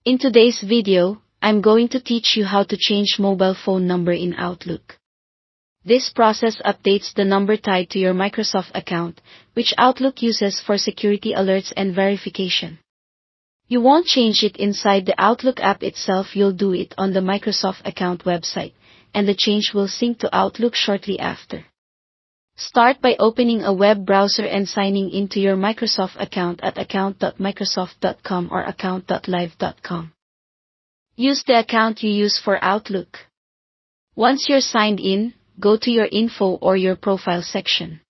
In today's video, I'm going to teach you how to change mobile phone number in Outlook. This process updates the number tied to your Microsoft account, which Outlook uses for security alerts and verification. You won't change it inside the Outlook app itself, you'll do it on the Microsoft account website, and the change will sync to Outlook shortly after. Start by opening a web browser and signing into your Microsoft account at account.microsoft.com or account.live.com. Use the account you use for Outlook. Once you're signed in, go to your info or your profile section.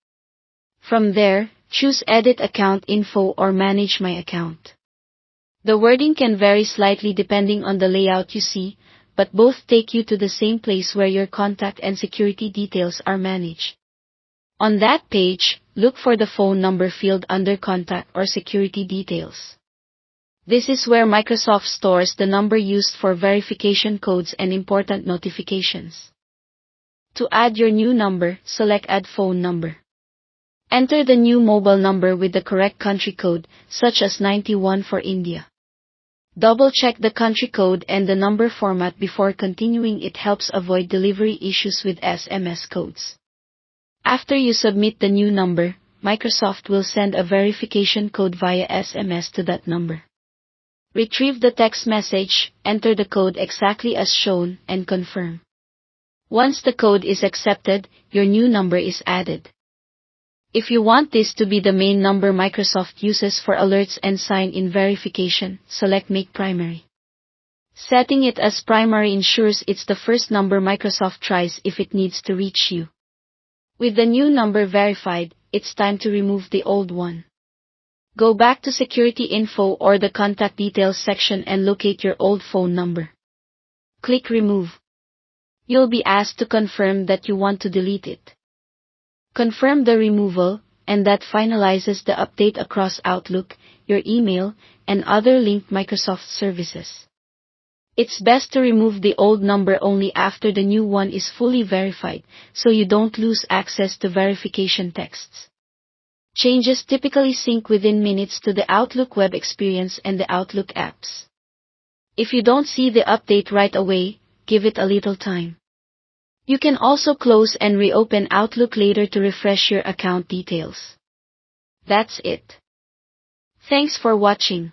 From there, choose Edit Account Info or Manage My Account. The wording can vary slightly depending on the layout you see, but both take you to the same place where your contact and security details are managed. On that page, look for the phone number field under Contact or Security Details. This is where Microsoft stores the number used for verification codes and important notifications. To add your new number, select Add Phone Number. Enter the new mobile number with the correct country code, such as 91 for India. Double-check the country code and the number format before continuing. It helps avoid delivery issues with SMS codes. After you submit the new number, Microsoft will send a verification code via SMS to that number. Retrieve the text message, enter the code exactly as shown, and confirm. Once the code is accepted, your new number is added. If you want this to be the main number Microsoft uses for alerts and sign-in verification, select Make Primary. Setting it as primary ensures it's the first number Microsoft tries if it needs to reach you. With the new number verified, it's time to remove the old one. Go back to Security Info or the Contact Details section and locate your old phone number. Click Remove. You'll be asked to confirm that you want to delete it. Confirm the removal, and that finalizes the update across Outlook, your email, and other linked Microsoft services. It's best to remove the old number only after the new one is fully verified, so you don't lose access to verification texts. Changes typically sync within minutes to the Outlook web experience and the Outlook apps. If you don't see the update right away, give it a little time. You can also close and reopen Outlook later to refresh your account details. That's it. Thanks for watching.